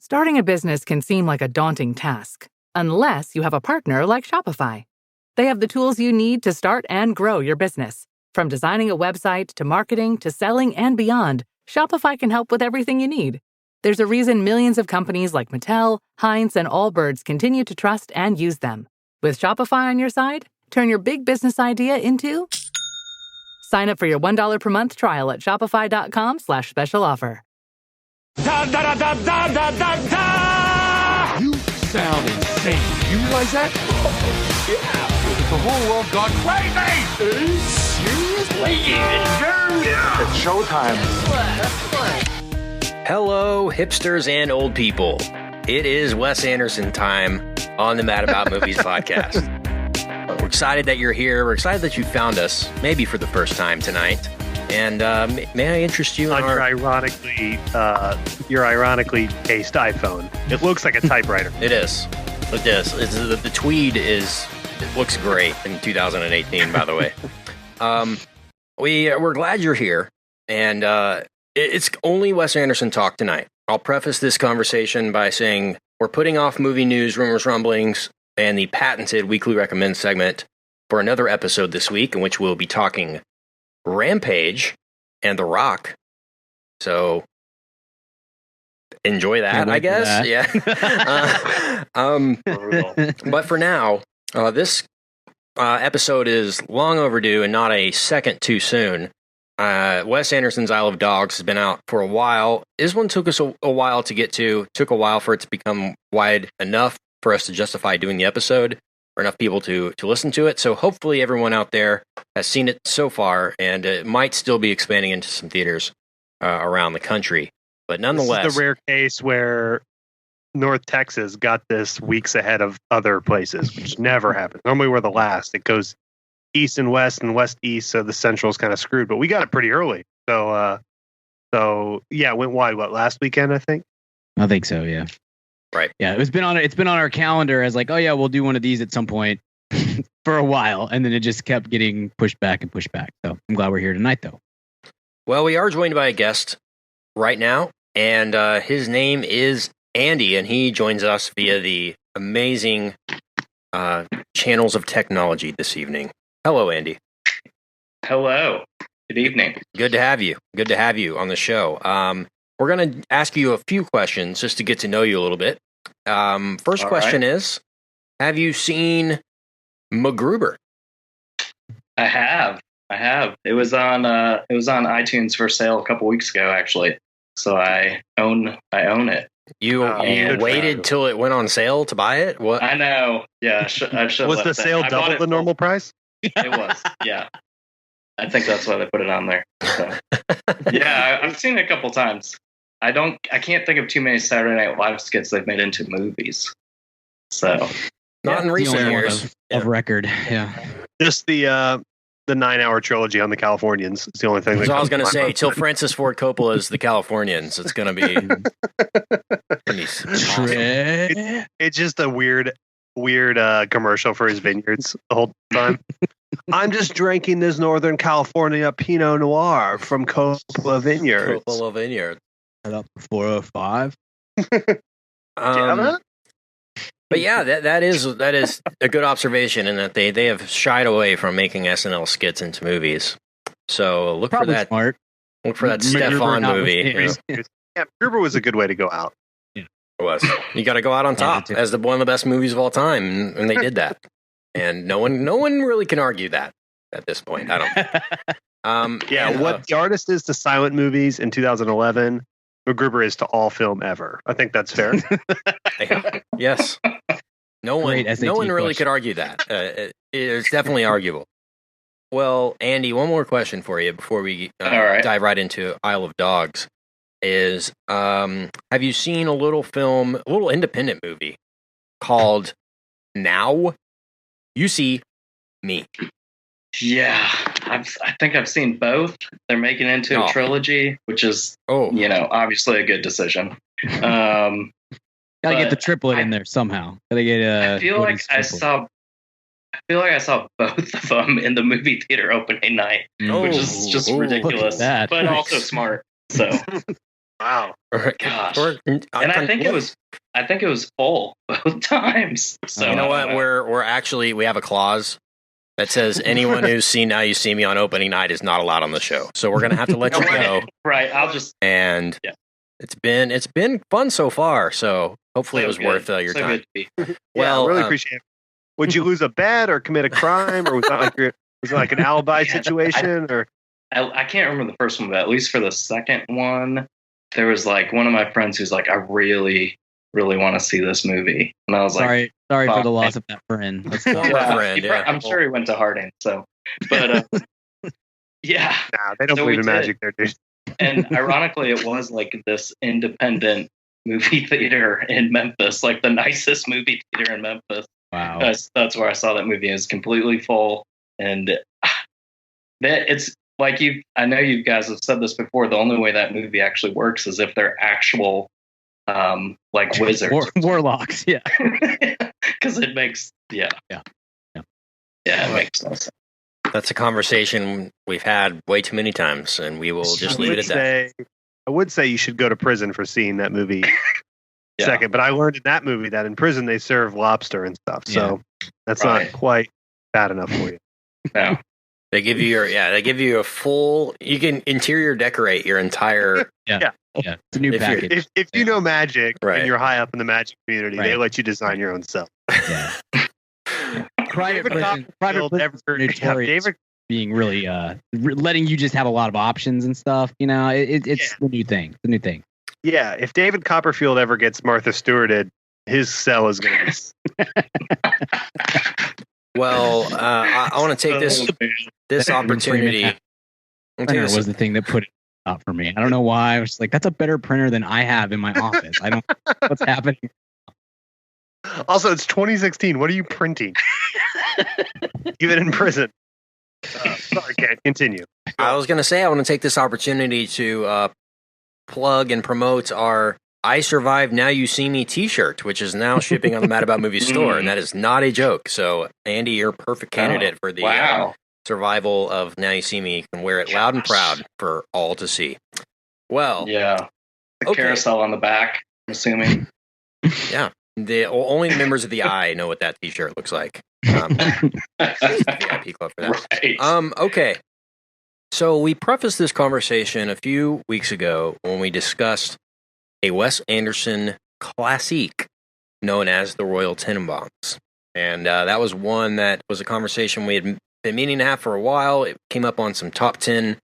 Starting a business can seem like a daunting task, unless you have a partner like Shopify. They have the tools you need to start and grow your business. From designing a website to marketing to selling and beyond, Shopify can help with everything you need. There's a reason millions of companies like Mattel, Heinz, and Allbirds continue to trust and use them. With Shopify on your side, turn your big business idea into... Sign up for your $1 per month trial at shopify.com/special offer. Da da da da da da da! You sound insane. You realize that? Oh, yeah. The whole world gone crazy. Seriously? Yeah. It's showtime. Hello, hipsters and old people. It is Wes Anderson time on the Mad About Movies podcast. We're excited that you're here. We're excited that you found us, maybe for the first time tonight. And may I interest you in your ironically cased iPhone? It looks like a typewriter. It is. It does. The tweed is. It looks great in 2018. By the way, we're glad you're here, and it's only Wes Anderson talk tonight. I'll preface this conversation by saying we're putting off movie news, rumors, rumblings, and the patented weekly recommend segment for another episode this week, in which we'll be talking Rampage and The Rock. So enjoy that, I guess. That. Yeah. But for now, this episode is long overdue and not a second too soon. Wes Anderson's Isle of Dogs has been out for a while. This one took us a while to get to. Took a while for it to become wide enough for us to justify doing the episode, for enough people to listen to it. So hopefully everyone out there has seen it so far, and it might still be expanding into some theaters around the country. But nonetheless, this is the rare case where North Texas got this weeks ahead of other places, which never happens. Normally we're the last. It goes east and west east, so the central's kind of screwed. But we got it pretty early. So yeah, it went wide. What, last weekend? I think so. Yeah. Right. Yeah, it's been on our calendar as like, oh yeah, we'll do one of these at some point for a while, and then it just kept getting pushed back. So I'm glad we're here tonight, though. Well, we are joined by a guest right now, and his name is Andy, and he joins us via the amazing channels of technology this evening. Hello, Andy. Hello. Good evening. Good to have you. Good to have you on the show. We're going to ask you a few questions just to get to know you a little bit. First question is, have you seen MacGruber? I have. It was on iTunes for sale a couple weeks ago, actually. So I own it. You waited till it went on sale to buy it? What? I know. Yeah. I should was the sale double the normal price? It was. Yeah. I think that's why they put it on there. So. Yeah, I've seen it a couple times. I can't think of too many Saturday Night Live skits they've made into movies. So not in recent years of record. Yeah. Just the 9-hour trilogy on the Californians. It's the only thing. I was going to say, till Francis Ford Coppola's The Californians, it's going to be pretty awesome. It's just a weird commercial for his vineyards the whole time. I'm just drinking this Northern California Pinot Noir from Coppola Vineyards. Coppola Vineyards. Up 405. But yeah, that is a good observation, in that they have shied away from making SNL skits into movies. So look Probably for that. Smart. Look for that Stefan movie. Yeah, Gruber was a good way to go out. Yeah. It was. You got to go out on top as one of the best movies of all time, and they did that. And no one really can argue that at this point. I don't. What the artist is to silent movies in 2011. MacGruber is to all film ever. I think that's fair. Yeah. Yes. No one really could argue that. It's definitely arguable. Well, Andy, one more question for you before we dive right into Isle of Dogs. Is have you seen a little independent movie called Now You See Me? Yeah, I think I've seen both. They're making it into a trilogy, which is, obviously a good decision. Gotta get the triplet in there somehow. Gotta get. I feel like I saw both of them in the movie theater opening night, which is just ridiculous, but also smart. So Wow. Gosh. And I think it was full both times. So you know what? We have a clause that says anyone who's seen Now You See Me on opening night is not allowed on the show. So we're gonna have to let you go. Right. I'll just it's been fun so far. So hopefully it was worth your time. Well, I really appreciate it. Would you lose a bet or commit a crime, or was it like an alibi situation, or? I can't remember the first one, but at least for the second one, there was like one of my friends who's like, I really, really want to see this movie. And I was sorry for the loss of that friend. I'm sure he went to Harding. So, but yeah. Nah, they don't believe in magic there, dude. And ironically, it was like this independent movie theater in Memphis, like the nicest movie theater in Memphis. Wow. That's where I saw that movie. It was completely full. And it's, like I know you guys have said this before. The only way that movie actually works is if they're actual, like wizards, warlocks. Yeah, because it makes it makes no sense. That's a conversation we've had way too many times, and we will just leave it at that. I would say you should go to prison for seeing that movie. Second, but I learned in that movie that in prison they serve lobster and stuff, so that's not quite bad enough for you. No. They give you a full. You can interior decorate your entire. Yeah. It's a new package. If you know magic and you're high up in the magic community, Right. they let you design your own stuff. Yeah. Private prisons are notorious being really letting you just have a lot of options and stuff. You know, it's the new thing. The new thing. Yeah, if David Copperfield ever gets Martha Stewarted, his cell is going to be. Well, I want to take this opportunity. Printer was the thing that put it out for me. I don't know why. I was like, that's a better printer than I have in my office. I don't know what's happening. Also, it's 2016. What are you printing? Even in prison. Sorry, Ken. Continue. I was going to say I want to take this opportunity to plug and promote our I Survived Now You See Me t-shirt, which is now shipping on the Mad About Movies store, and that is not a joke. So, Andy, you're a perfect candidate for the survival of Now You See Me. You can wear it loud and proud for all to see. Well, the carousel on the back, I'm assuming. Yeah, only the members of the I know what that t-shirt looks like. VIP club for that. Right. Okay. So we prefaced this conversation a few weeks ago when we discussed a Wes Anderson classique known as The Royal Tenenbaums. And that was one that was a conversation we had been meaning to have for a while. It came up on some top 10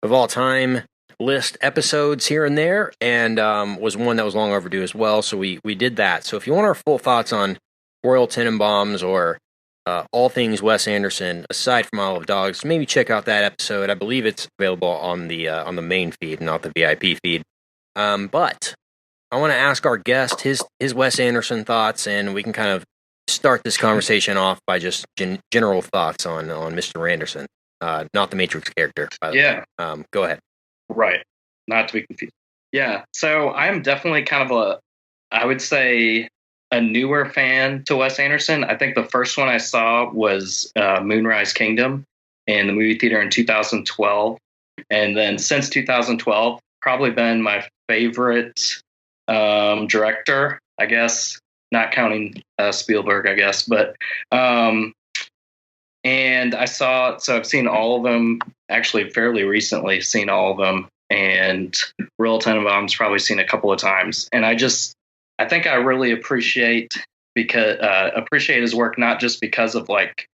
of all time list episodes here and there, and was one that was long overdue as well. So we did that. So if you want our full thoughts on Royal Tenenbaums or all things Wes Anderson, aside from Isle of Dogs, maybe check out that episode. I believe it's available on the main feed, not the VIP feed. But I want to ask our guest his Wes Anderson thoughts, and we can kind of start this conversation off by just general thoughts on Mr. Anderson, not the Matrix character, by the way. Go ahead. Right. Not to be confused. Yeah. So I'm definitely kind of I would say, a newer fan to Wes Anderson. I think the first one I saw was Moonrise Kingdom in the movie theater in 2012. And then since 2012, probably been my favorite director, I guess, not counting Spielberg, I guess. But and so I've seen all of them, actually fairly recently seen all of them, and Royal Tenenbaums probably seen a couple of times. And I think I really appreciate his work, not just because of like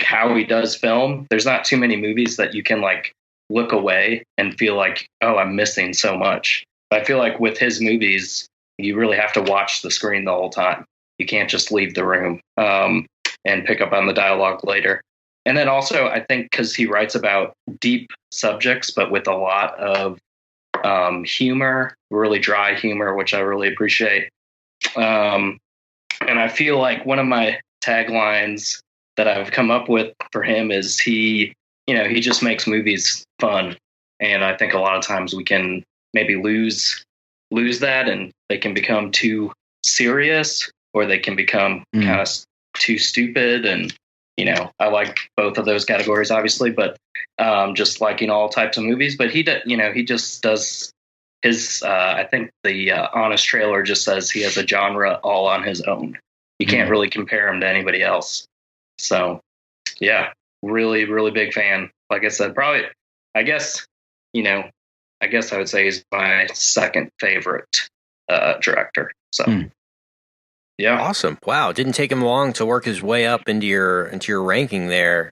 how he does film. There's not too many movies that you can like look away and feel like, oh, I'm missing so much. But I feel like with his movies, you really have to watch the screen the whole time. You can't just leave the room and pick up on the dialogue later. And then also, I think because he writes about deep subjects, but with a lot of humor, really dry humor, which I really appreciate. And I feel like one of my taglines that I've come up with for him is he just makes movies fun. And I think a lot of times we can maybe lose that, and they can become too serious, or they can become kind of too stupid. And I like both of those categories, obviously, but just liking all types of movies. But he just does his. I think the Honest trailer just says he has a genre all on his own. You can't really compare him to anybody else. So, yeah, really, really big fan. Like I said, probably, I guess I would say he's my second favorite director. So. Yeah. Awesome. Wow. It didn't take him long to work his way up into your ranking there.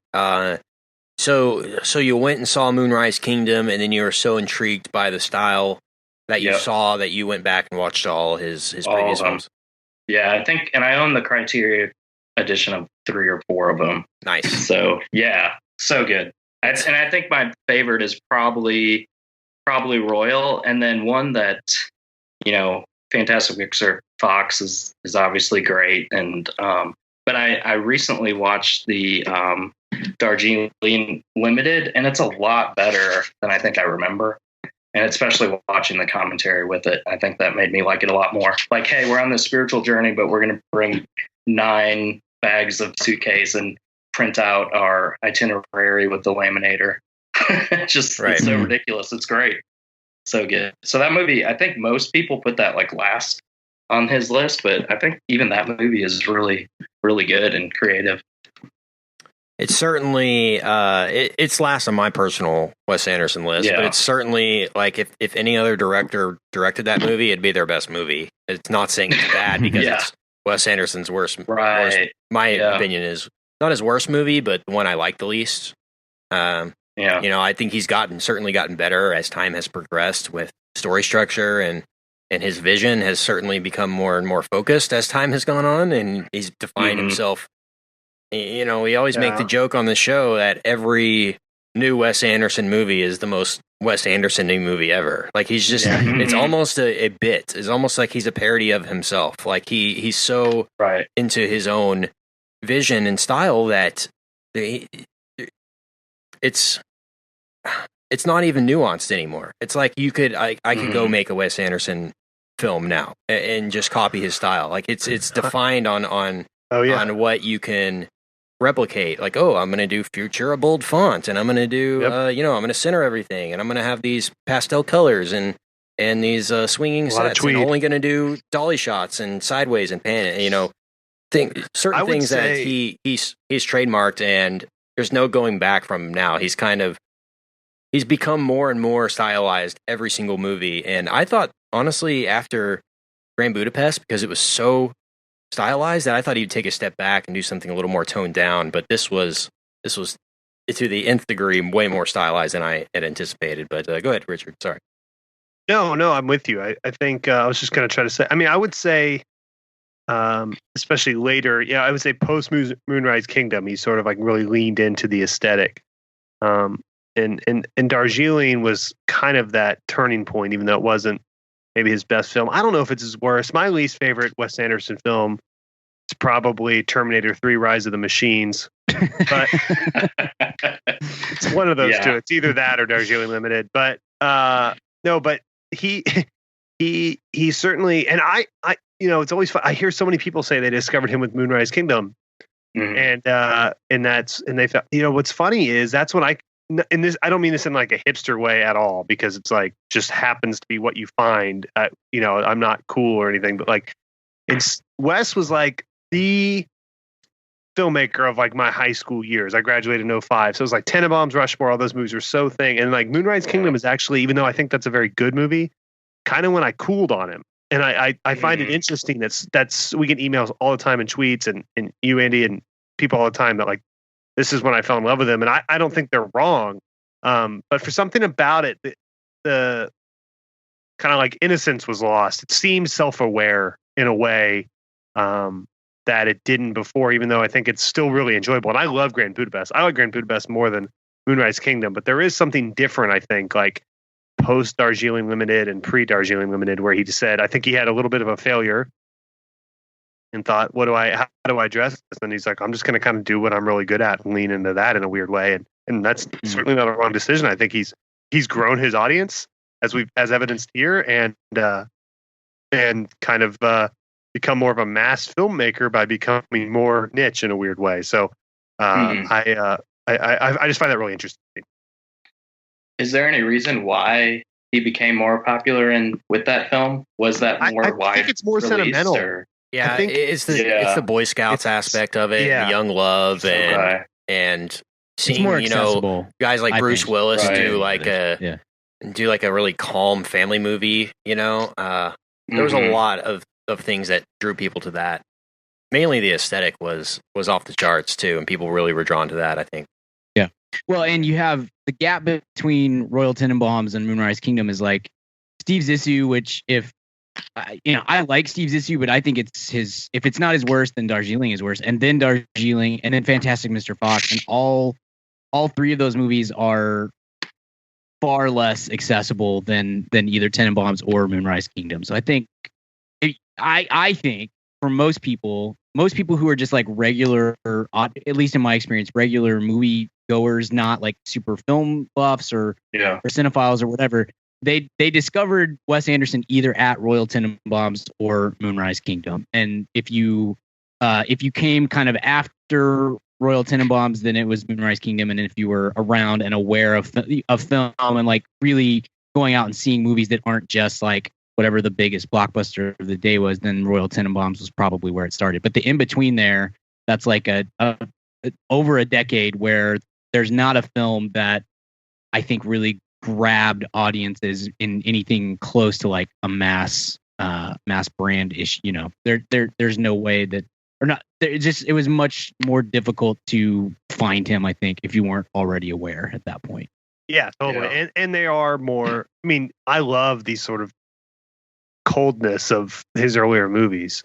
So you went and saw Moonrise Kingdom, and then you were so intrigued by the style that you saw that you went back and watched all his previous films. Yeah, I think, and I own the Criteria edition of 3 or 4 of them. Nice. So yeah, so good. And I think my favorite is probably Royal, and then one that Fantastic Mr. Fox is obviously great, and but I recently watched the Darjeeling Limited, and it's a lot better than I think I remember. And especially watching the commentary with it, I think that made me like it a lot more. Like, hey, we're on this spiritual journey, but we're going to bring 9 bags of suitcase and print out our itinerary with the laminator. It's so ridiculous. It's great. So good. So that movie, I think most people put that like last on his list, but I think even that movie is really, really good and creative. It's certainly it's last on my personal Wes Anderson list, but it's certainly like if any other director directed that movie, it'd be their best movie. It's not saying it's bad because it's Wes Anderson's worst. My opinion is not his worst movie, but the one I like the least. I think he's certainly gotten better as time has progressed with story structure, and his vision has certainly become more and more focused as time has gone on, and he's defined himself. We always make the joke on the show that every new Wes Anderson movie is the most Wes Anderson new movie ever. Like he's just, it's almost a bit. It's almost like he's a parody of himself. Like he's so into his own vision and style that it's not even nuanced anymore. It's like I could go make a Wes Anderson film now and just copy his style. Like it's defined on what you can replicate. Like, I'm going to do Futura bold font, and I'm going to do I'm going to center everything, and I'm going to have these pastel colors and these swinging sets, and only going to do dolly shots and sideways and pan. Certain things that he's trademarked, and there's no going back from now. He's become more and more stylized every single movie. And I thought, honestly, after Grand Budapest, because it was so stylized, that I thought he'd take a step back and do something a little more toned down. But this was to the nth degree way more stylized than I had anticipated. But go ahead, Richard. Sorry. No, I'm with you. I think I was just going to try to say. I mean, I would say, especially later, I would say post Moonrise Kingdom, he sort of like really leaned into the aesthetic. And Darjeeling was kind of that turning point, even though it wasn't maybe his best film. I don't know if it's his worst. My least favorite Wes Anderson film is probably Terminator 3: Rise of the Machines. But it's one of those two. It's either that or Darjeeling Limited. But no, but he certainly, and I it's always fun. I hear so many people say they discovered him with Moonrise Kingdom. And they felt, what's funny is that's when I don't mean this in like a hipster way at all, because it's like just happens to be what you find. I'm not cool or anything, but like Wes was like the filmmaker of like my high school years. I graduated in 2005. So it was like Tenenbaums, Rushmore, all those movies were so thing. And like Moonrise Kingdom is actually, even though I think that's a very good movie, kind of when I cooled on him. And I find it interesting that's we get emails all the time and tweets and you, Andy, and people all the time that like, this is when I fell in love with him. And I don't think they're wrong. But for something about it, the kind of like innocence was lost. It seemed self-aware in a way that it didn't before, even though I think it's still really enjoyable. And I love Grand Budapest. I like Grand Budapest more than Moonrise Kingdom, but there is something different, I think, like post Darjeeling Limited and pre Darjeeling Limited, where he just said, I think he had a little bit of a failure and thought, how do I address this? And he's like, I'm just going to kind of do what I'm really good at and lean into that in a weird way. And that's certainly not a wrong decision. I think he's grown his audience as evidenced here, and kind of become more of a mass filmmaker by becoming more niche in a weird way. So I just find that really interesting. Is there any reason why he became more popular with that film? Was that more wide? I think it's more sentimental. Yeah, it's the Boy Scouts aspect of it, the young love, and seeing guys like Bruce Willis do like a really calm family movie. There was a lot of things that drew people to that. Mainly the aesthetic was off the charts too, and people really were drawn to that, I think. Yeah. Well, and you have the gap between Royal Tenenbaums and Moonrise Kingdom is like Steve Zissou, which I like Steve Zissou, but I think if it's not his worst, then Darjeeling is worse, and then Darjeeling, and then Fantastic Mr. Fox, and all three of those movies are far less accessible than either Tenenbaums or Moonrise Kingdom. So I think I think for most people who are just like regular, or at least in my experience, regular movie goers, not like super film buffs or cinephiles or whatever, they discovered Wes Anderson either at Royal Tenenbaums or Moonrise Kingdom. And if you came kind of after Royal Tenenbaums, then it was Moonrise Kingdom. And if you were around and aware of film and like really going out and seeing movies that aren't just like whatever the biggest blockbuster of the day was, then Royal Tenenbaums was probably where it started. But the in between there, that's like over a decade where there's not a film that I think really grabbed audiences in anything close to like a mass brand ish. There's no way that, or not. It was much more difficult to find him, I think, if you weren't already aware at that point. Yeah, totally. And they are more. I mean, I love these sort of coldness of his earlier movies.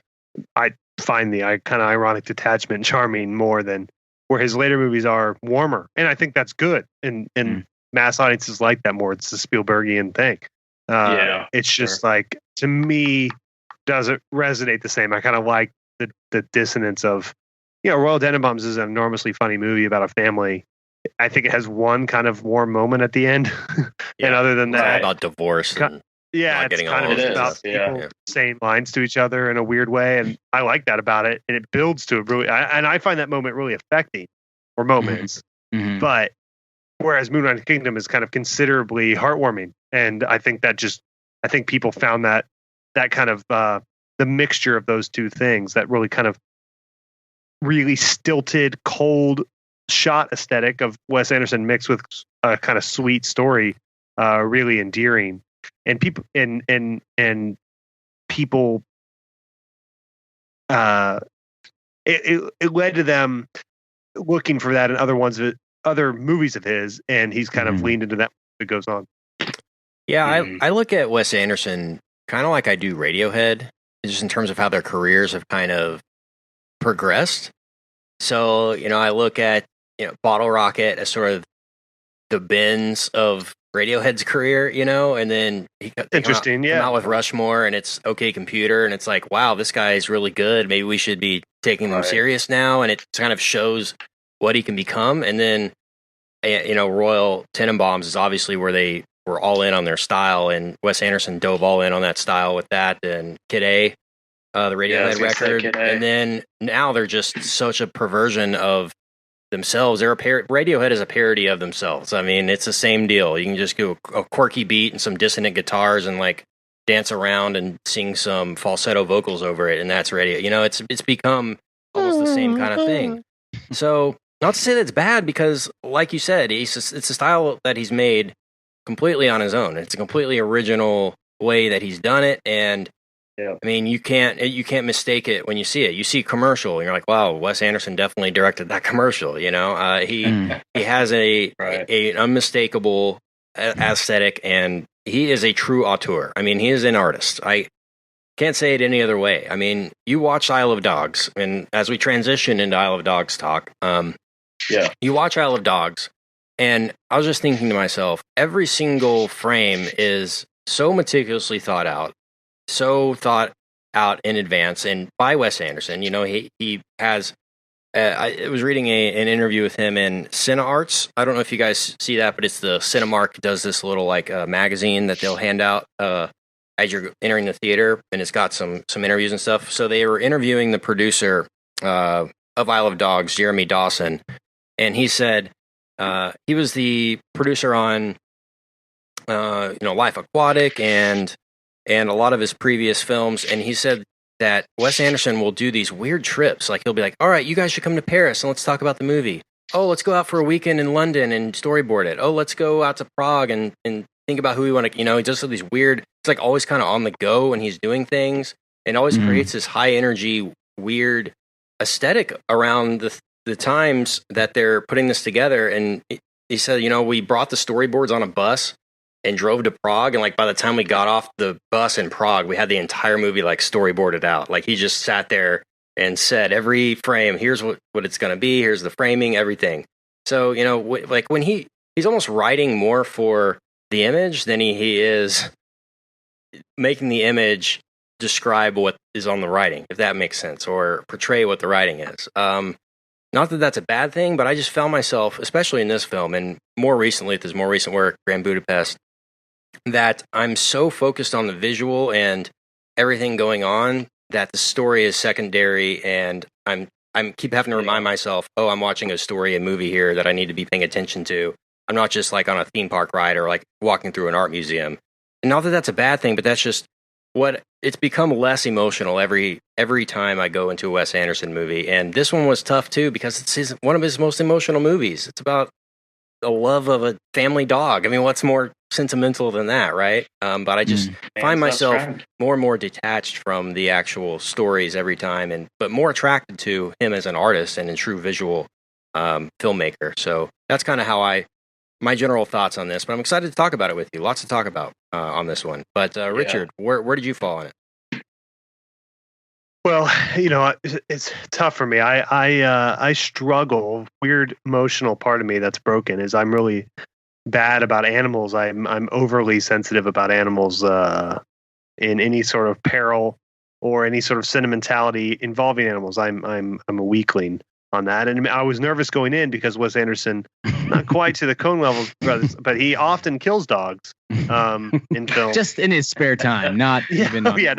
I find the kind of ironic detachment charming more than where his later movies are warmer, and I think that's good. And mass audiences like that more. It's the Spielbergian thing. It's just like, to me, doesn't resonate the same. I kind of like the dissonance of, Royal Tenenbaums is an enormously funny movie about a family. I think it has one kind of warm moment at the end, and other than that, about divorce. It's kind of about people saying lines to each other in a weird way, and I like that about it. And it builds to a really, and I find that moment really affecting, or moments. Mm-hmm. But whereas Moonrise Kingdom is kind of considerably heartwarming, and I think people found that kind of the mixture of those two things, that really kind of really stilted, cold shot aesthetic of Wes Anderson mixed with a kind of sweet story, really endearing. And people it led to them looking for that in other movies of his, and he's kind of leaned into that as it goes on. Yeah, I look at Wes Anderson kind of like I do Radiohead, just in terms of how their careers have kind of progressed. So, I look at Bottle Rocket as sort of the bins of Radiohead's career, and then he came out with Rushmore, and it's OK Computer, and it's like, wow, this guy is really good. Maybe we should be taking him serious now, and it kind of shows what he can become. And then, Royal Tenenbaums is obviously where they were all in on their style, and Wes Anderson dove all in on that style with that, and Kid A, the Radiohead record, and then now they're just such a perversion of themselves. Radiohead is a parody of themselves. I mean, it's the same deal. You can just go a quirky beat and some dissonant guitars and like dance around and sing some falsetto vocals over it, and that's radio. It's become almost the same kind of thing. So, not to say that's bad, because like you said, it's a style that he's made completely on his own. It's a completely original way that he's done it, and I mean, you can't mistake it when you see it. You see a commercial, and you're like, "Wow, Wes Anderson definitely directed that commercial." He has an unmistakable aesthetic, and he is a true auteur. I mean, he is an artist. I can't say it any other way. I mean, you watch Isle of Dogs, and as we transition into Isle of Dogs talk, you watch Isle of Dogs, and I was just thinking to myself, every single frame is so meticulously thought out in advance, and by Wes Anderson. He has. I was reading an interview with him in CineArts. I don't know if you guys see that, but it's the Cinemark does this little like magazine that they'll hand out as you're entering the theater, and it's got some interviews and stuff. So they were interviewing the producer of Isle of Dogs, Jeremy Dawson, and he said he was the producer on Life Aquatic and a lot of his previous films, and he said that Wes Anderson will do these weird trips. Like he'll be like, "All right, you guys should come to Paris and let's talk about the movie. Oh, let's go out for a weekend in London and storyboard it. Oh, let's go out to Prague and think about who we want to." He does these weird. It's like always kind of on the go when he's doing things, and always creates this high energy, weird aesthetic around the times that they're putting this together. And he said, we brought the storyboards on a bus and drove to Prague, and like by the time we got off the bus in Prague, we had the entire movie like storyboarded out. Like he just sat there and said every frame, here's what it's going to be, here's the framing, everything. So like when he's almost writing more for the image than he is making the image describe what is on the writing, if that makes sense, or portray what the writing is. Not that that's a bad thing, but I just found myself, especially in this film and more recently at this more recent work, Grand Budapest, that I'm so focused on the visual and everything going on that the story is secondary, and I'm keep having to remind myself, oh, I'm watching a movie here that I need to be paying attention to. I'm not just like on a theme park ride or like walking through an art museum. And not that that's a bad thing, but that's just what it's become less emotional every time I go into a Wes Anderson movie. And this one was tough too, because it's one of his most emotional movies. It's about the love of a family dog. I mean, what's more sentimental than that, right? But I just find myself more and more detached from the actual stories every time, but more attracted to him as an artist and a true visual filmmaker. So that's kind of how my general thoughts on this. But I'm excited to talk about it with you. Lots to talk about on this one. But Richard, where did you fall on it? Well, it's tough for me. I struggle. Weird emotional part of me that's broken is I'm really bad about animals. I'm overly sensitive about animals in any sort of peril or any sort of sentimentality involving animals. I'm a weakling on that, and I was nervous going in because Wes Anderson, not quite to the Coen levels, but he often kills dogs in film, just in his spare time, not even. I'm glad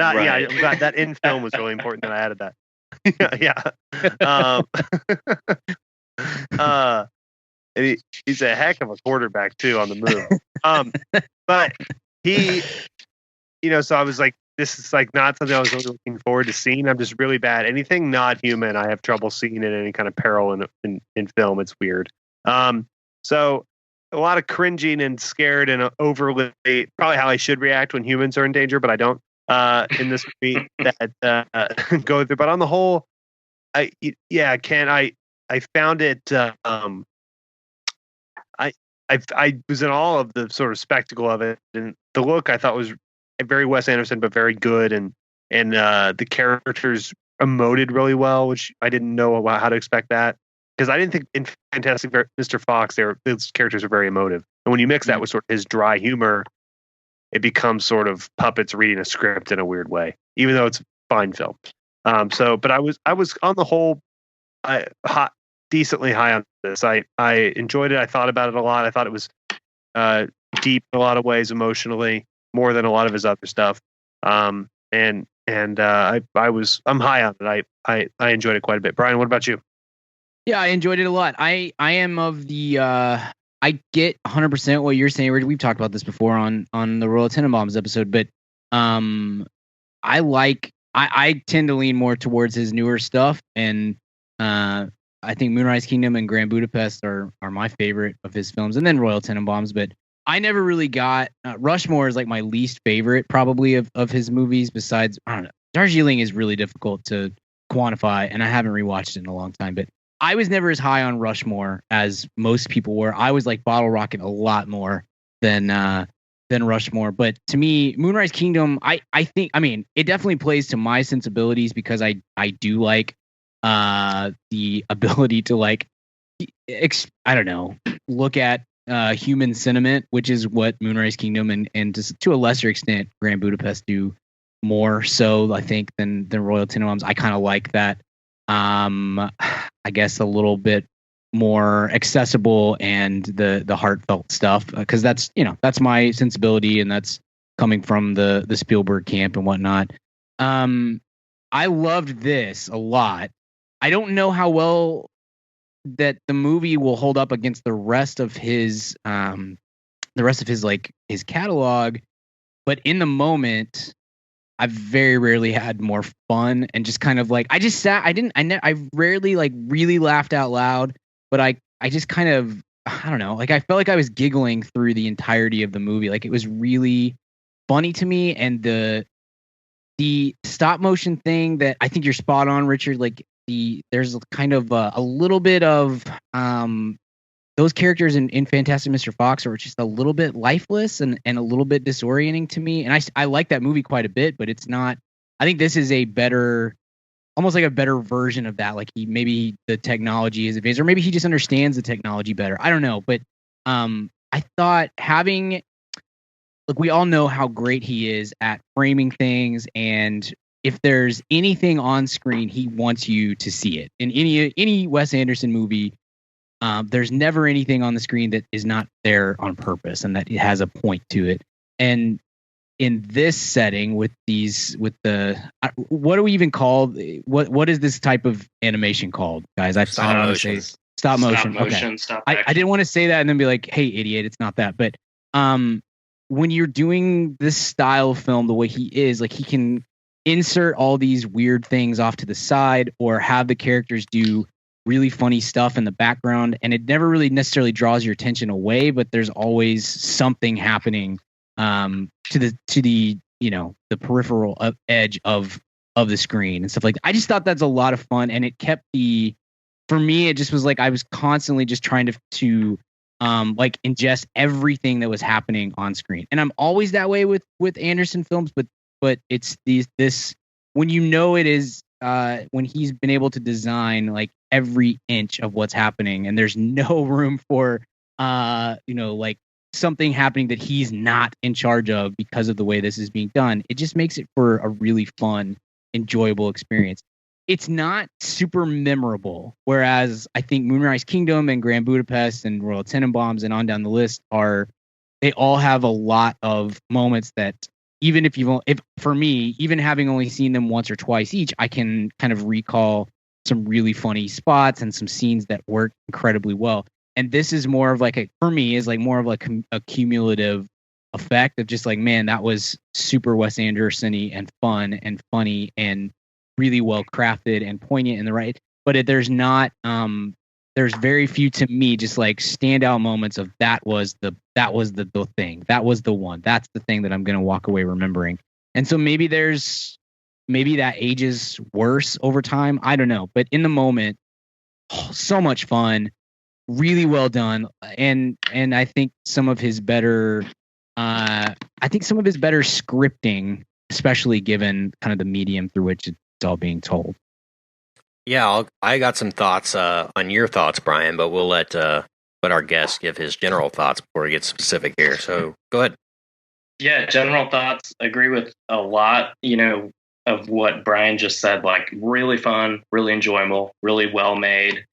that in film was really important that I added that. And he's a heck of a quarterback too on the move. But he, so I was like, this is like not something I was really looking forward to seeing. I'm just really bad. Anything not human, I have trouble seeing in any kind of peril in film. It's weird. So a lot of cringing and scared and overly, probably how I should react when humans are in danger, but I don't in this movie that go through. But on the whole, I found it. I was in awe of the sort of spectacle of it, and the look I thought was very Wes Anderson, but very good, and the characters emoted really well, which I didn't know how to expect that, because I didn't think in Fantastic Mr. Fox those characters are very emotive, and when you mix that with sort of his dry humor, it becomes sort of puppets reading a script in a weird way, even though it's a fine film. But I was on the whole decently high on this. I enjoyed it. I thought about it a lot. I thought it was deep in a lot of ways emotionally, more than a lot of his other stuff. I'm high on it. I enjoyed it quite a bit. Brian, what about you? Yeah, I enjoyed it a lot. I am of the I get 100% what you're saying. We've talked about this before on the Royal Tenenbaums episode, but I tend to lean more towards his newer stuff, and I think Moonrise Kingdom and Grand Budapest are my favorite of his films, and then Royal Tenenbaums. But I never really got Rushmore is like my least favorite probably of his movies. Besides, I don't know, Darjeeling is really difficult to quantify, and I haven't rewatched it in a long time. But I was never as high on Rushmore as most people were. I was like Bottle Rocket a lot more than Rushmore. But to me, Moonrise Kingdom, I think, I mean, it definitely plays to my sensibilities because I do like the ability to like I don't know, look at human sentiment, which is what Moonrise Kingdom and to a lesser extent Grand Budapest do more so, I think, than Royal Tenenbaums. I kind of like that. I guess a little bit more accessible and the heartfelt stuff, because that's my sensibility, and that's coming from the Spielberg camp and whatnot. I loved this a lot. I don't know how well that the movie will hold up against the rest of his like his catalog, but in the moment I've very rarely had more fun and just kind of like I just sat I rarely like really laughed out loud, but I just kind of I don't know, like I felt like I was giggling through the entirety of the movie. Like it was really funny to me, and the stop motion thing that I think you're spot on, Richard. Like there's kind of a little bit of those characters in Fantastic Mr. Fox are just a little bit lifeless and a little bit disorienting to me. And I like that movie quite a bit, but it's not. I think this is a better, almost like a better version of that. Like maybe the technology is advanced, or maybe he just understands the technology better. I don't know, but I thought having, look, we all know how great he is at framing things, and if there's anything on screen, he wants you to see it. In any Wes Anderson movie, there's never anything on the screen that is not there on purpose and that it has a point to it. And in this setting with what do we even call, what is this type of animation called, guys? Stop motion. Stop motion. Okay. I didn't want to say that and then be like, hey, idiot, it's not that. But when you're doing this style of film the way he is, like he can insert all these weird things off to the side or have the characters do really funny stuff in the background, and it never really necessarily draws your attention away, but there's always something happening to the the peripheral edge of the screen and stuff like that. I just thought that's a lot of fun, and it kept for me it just was like I was constantly just trying to like ingest everything that was happening on screen. And I'm always that way with Anderson films, but it's this when it is when he's been able to design like every inch of what's happening, and there's no room for like something happening that he's not in charge of because of the way this is being done. It just makes it for a really fun, enjoyable experience. It's not super memorable, whereas I think Moonrise Kingdom and Grand Budapest and Royal Tenenbaums and on down the list they all have a lot of moments that even if for me, even having only seen them once or twice each, I can kind of recall some really funny spots and some scenes that work incredibly well. And this is more of like more of like a cumulative effect of just like, man, that was super Wes Anderson-y and fun and funny and really well crafted and poignant in the right. But there's not there's very few to me just like standout moments of that was the thing, that was the one, that's the thing that I'm gonna walk away remembering. And so maybe that ages worse over time. I don't know, but in the moment, so much fun, really well done, and I think some of his better scripting, especially given kind of the medium through which it's all being told. Yeah, I got some thoughts on your thoughts, Brian, but we'll let our guest give his general thoughts before he gets specific here. So go ahead. Yeah, general thoughts. Agree with a lot, of what Brian just said. Like really fun, really enjoyable, really well made.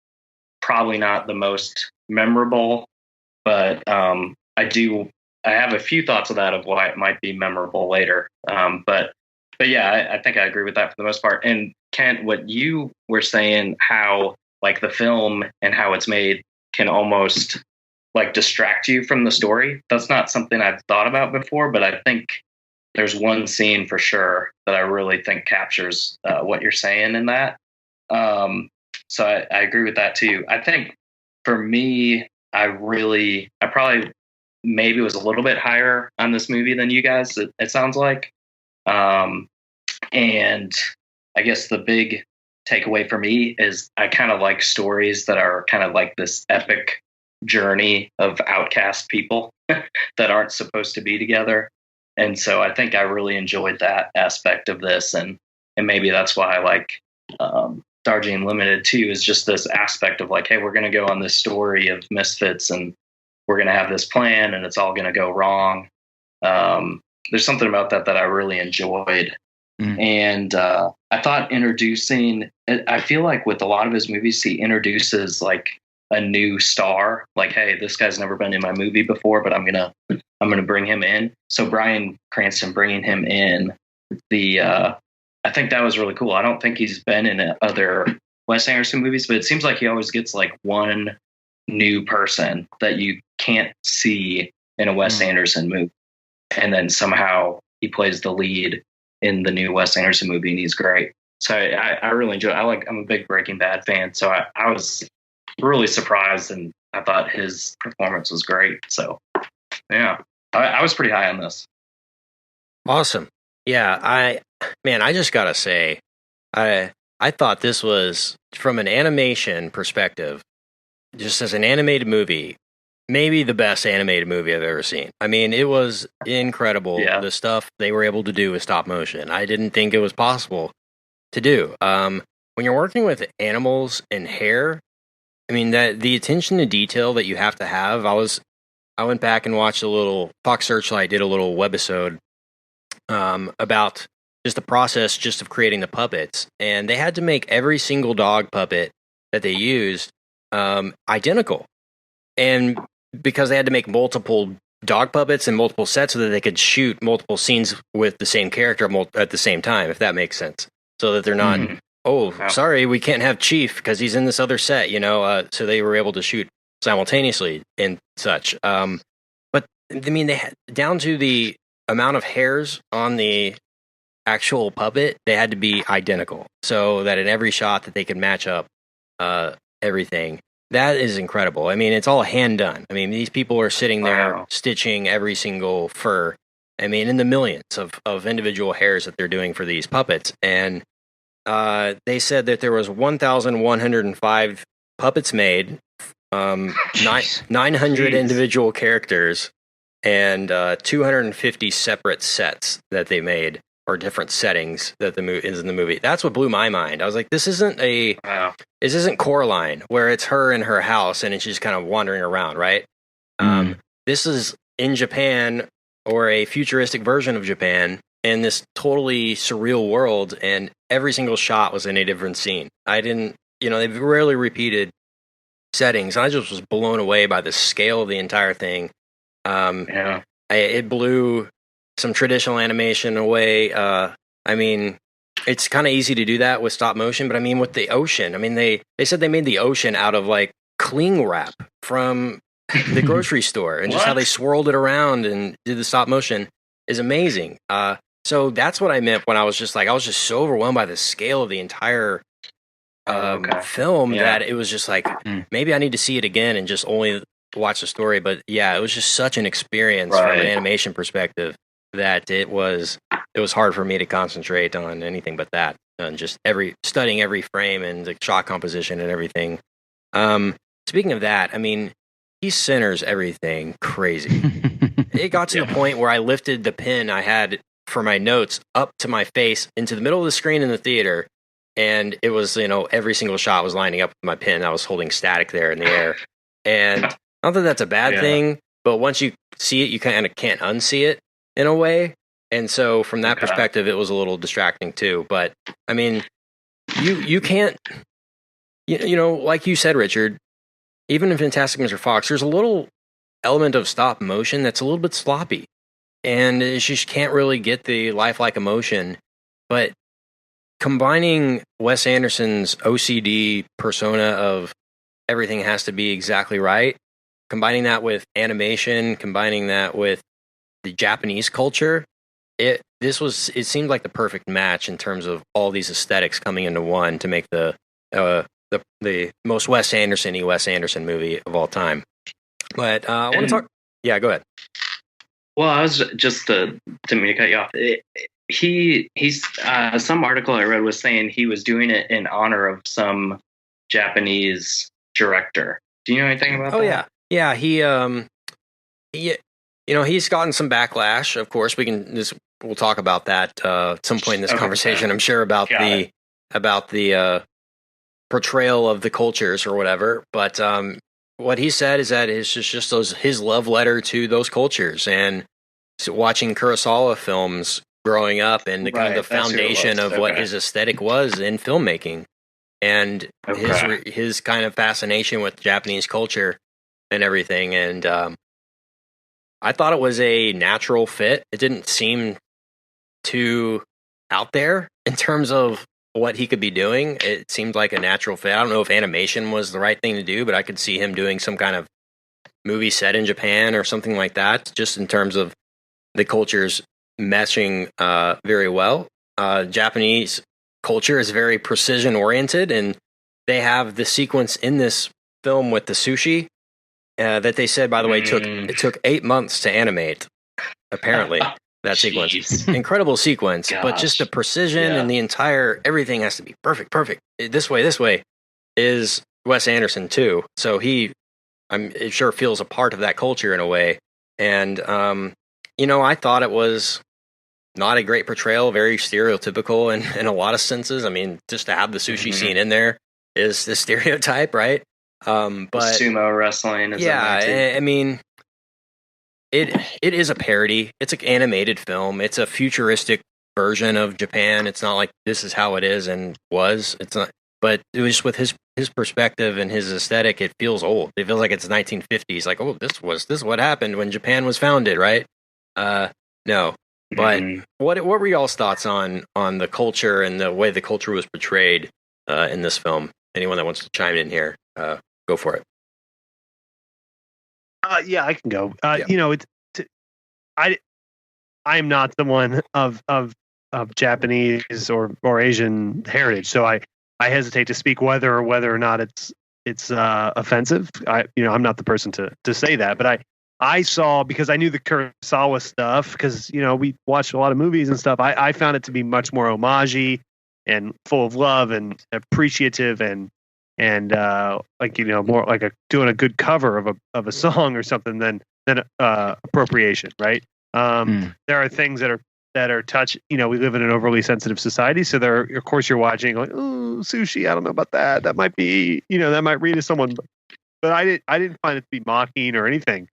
Probably not the most memorable, but I have a few thoughts of that of why it might be memorable later. But yeah, I think I agree with that for the most part. And Kent, what you were saying, how like the film and how it's made can almost like distract you from the story. That's not something I've thought about before, but I think there's one scene for sure that I really think captures what you're saying in that. So I agree with that too. I think for me, I probably maybe was a little bit higher on this movie than you guys, it sounds like. And I guess the big takeaway for me is I kind of like stories that are kind of like this epic journey of outcast people that aren't supposed to be together. And so I think I really enjoyed that aspect of this. And maybe that's why I like Darjeeling Limited too, is just this aspect of like, hey, we're going to go on this story of misfits and we're going to have this plan and it's all going to go wrong. There's something about that I really enjoyed. Mm. And I thought I feel like with a lot of his movies, he introduces like a new star, like, hey, this guy's never been in my movie before, but I'm gonna bring him in. So Bryan Cranston bringing him in, I think that was really cool. I don't think he's been in other Wes Anderson movies, but it seems like he always gets like one new person that you can't see in a Wes Anderson movie. And then somehow he plays the lead in the new Wes Anderson movie, and he's great. So I really enjoy it. I'm a big Breaking Bad fan, so I was really surprised, and I thought his performance was great. So yeah, I was pretty high on this. Awesome. Yeah, I just gotta say, I thought this was, from an animation perspective, just as an animated movie, maybe the best animated movie I've ever seen. I mean, it was incredible, the stuff they were able to do with stop motion. I didn't think it was possible to do. When you're working with animals and hair, I mean, that the attention to detail that you have to have. I went back and watched a little, Fox Searchlight did a little webisode about just the process just of creating the puppets, and they had to make every single dog puppet that they used identical, and because they had to make multiple dog puppets and multiple sets so that they could shoot multiple scenes with the same character at the same time, if that makes sense, so that they're not sorry, we can't have Chief because he's in this other set, so they were able to shoot simultaneously and such. But I mean, they had down to the amount of hairs on the actual puppet, they had to be identical so that in every shot that they could match up everything. That is incredible. I mean, it's all hand done. I mean, these people are sitting there stitching every single fur. I mean, in the millions of individual hairs that they're doing for these puppets. And they said that there was 1,105 puppets made, 900 individual characters, and 250 separate sets that they made, or different settings that is in the movie. That's what blew my mind. I was like, this isn't Coraline, where it's her in her house and she's kind of wandering around, right? This is in Japan, or a futuristic version of Japan, in this totally surreal world, and every single shot was in a different scene. They've rarely repeated settings. I just was blown away by the scale of the entire thing. It blew some traditional animation away. I mean, it's kind of easy to do that with stop motion, but I mean, with the ocean, I mean, they said they made the ocean out of like cling wrap from the grocery store, and just how they swirled it around and did the stop motion is amazing. So that's what I meant when I was just so overwhelmed by the scale of the entire film that it was just like, maybe I need to see it again and just only watch the story. But yeah, it was just such an experience from an animation perspective that it was hard for me to concentrate on anything but that, and just studying every frame and the shot composition and everything. Speaking of that, I mean, he centers everything crazy. It got to the point where I lifted the pen I had for my notes up to my face into the middle of the screen in the theater, and it was, every single shot was lining up with my pen. I was holding static there in the air. And not that that's a bad thing, but once you see it, you kind of can't unsee it in a way. And so from that perspective, it was a little distracting too. But I mean, you can't, like you said, Richard, even in Fantastic Mr. Fox, there's a little element of stop motion that's a little bit sloppy, and you just can't really get the lifelike emotion. But combining Wes Anderson's OCD persona of everything has to be exactly right, combining that with animation, combining that with the Japanese culture, it seemed like the perfect match in terms of all these aesthetics coming into one to make the most Wes Anderson-y Wes Anderson movie of all time. But I want to talk. Yeah, go ahead. Well, I was just didn't mean to cut you off. He's some article I read was saying he was doing it in honor of some Japanese director. Do you know anything about that? Oh yeah. He's gotten some backlash. Of course, we'll talk about that at some point in this conversation. I'm sure about the portrayal of the cultures or whatever. But what he said is that it's just his love letter to those cultures, and watching Kurosawa films growing up, and the kind of the foundation of what his aesthetic was in filmmaking, and his kind of fascination with Japanese culture and everything. And I thought it was a natural fit. It didn't seem too out there in terms of what he could be doing. It seemed like a natural fit. I don't know if animation was the right thing to do, but I could see him doing some kind of movie set in Japan or something like that, just in terms of the cultures meshing very well. Japanese culture is very precision oriented, and they have the sequence in this film with the sushi that they said, by the way, took 8 months to animate. Apparently, that sequence, incredible sequence, but just the precision and the entire everything has to be perfect. This way is Wes Anderson too. So it sure feels a part of that culture in a way. And I thought it was not a great portrayal, very stereotypical in a lot of senses. I mean, just to have the sushi scene in there is the stereotype, right? But sumo wrestling is I mean, it is a parody. It's an animated film. It's a futuristic version of Japan. It's not like this is how it is and was. It's not. But it was just with his perspective and his aesthetic, it feels old. It feels like it's 1950s. Like, oh, this is what happened when Japan was founded, right? No. But what were y'all's thoughts on the culture and the way the culture was portrayed in this film? Anyone that wants to chime in here, go for it. Yeah, I can go. I am not someone of Japanese or Asian heritage, so I hesitate to speak whether or not it's offensive. I'm not the person to say that, but I saw, because I knew the Kurosawa stuff, because we watched a lot of movies and stuff. I found it to be much more homage-y and full of love and appreciative and more like doing a good cover of a song or something than appropriation, right? There are things that are touch. We live in an overly sensitive society, so of course you're watching like, oh, sushi. I don't know about that. That might be, that might read as someone, but I didn't find it to be mocking or anything.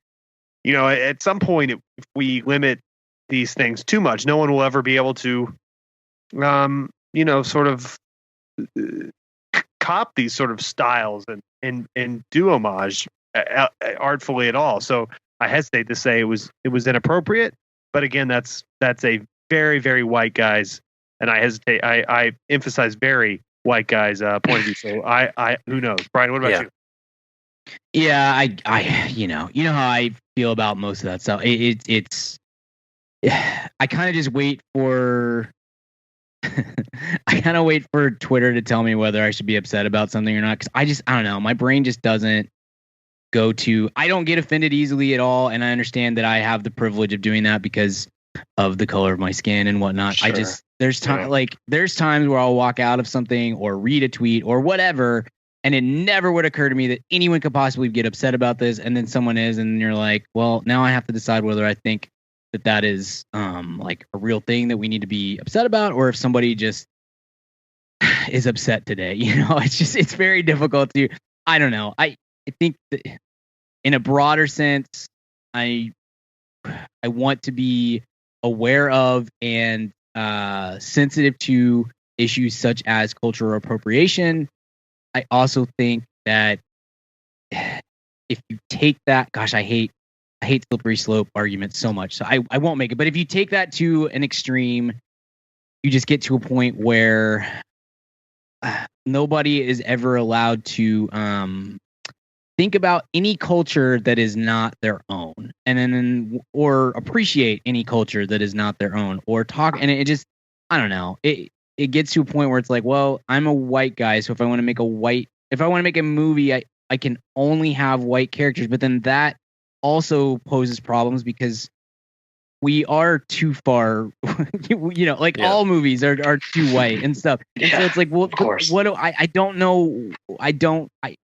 At some point, if we limit these things too much, no one will ever be able to, sort of cop these sort of styles and do homage artfully at all. So I hesitate to say it was inappropriate, but again, that's a very, very white guys, and I emphasize very white guys point of view. So I who knows, Brian? What about you? Yeah, you know how I feel about most of that stuff. It's I kind of just wait for Twitter to tell me whether I should be upset about something or not, because I don't know, my brain just doesn't go to. I don't get offended easily at all, and I understand that I have the privilege of doing that because of the color of my skin and whatnot. Sure. There's times where I'll walk out of something or read a tweet or whatever, and it never would occur to me that anyone could possibly get upset about this, and then someone is, and you're like, well, now I have to decide whether I think that is like a real thing that we need to be upset about, or if somebody just is upset today. It's very difficult to. I don't know. I think that in a broader sense, I want to be aware of and sensitive to issues such as cultural appropriation. I also think that if you take that, gosh, I hate slippery slope arguments so much, so I won't make it. But if you take that to an extreme, you just get to a point where nobody is ever allowed to think about any culture that is not their own, and then or appreciate any culture that is not their own, or talk. And it just, I don't know. It gets to a point where it's like, well, I'm a white guy, so if I want to make a movie, I can only have white characters. But then that also poses problems because we are too far, all movies are too white and stuff. And so it's like, well, what do I don't know.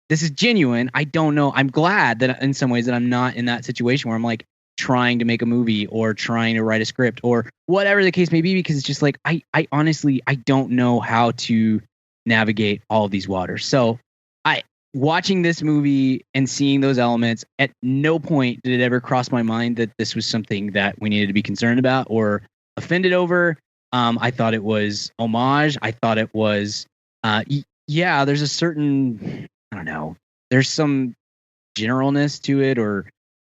This is genuine. I don't know. I'm glad that in some ways that I'm not in that situation where I'm like trying to make a movie or trying to write a script or whatever the case may be, because it's just like, I honestly, I don't know how to navigate all of these waters. So watching this movie and seeing those elements, at no point did it ever cross my mind that this was something that we needed to be concerned about or offended over. I thought it was homage. I thought it was, there's a certain, I don't know, there's some generalness to it, or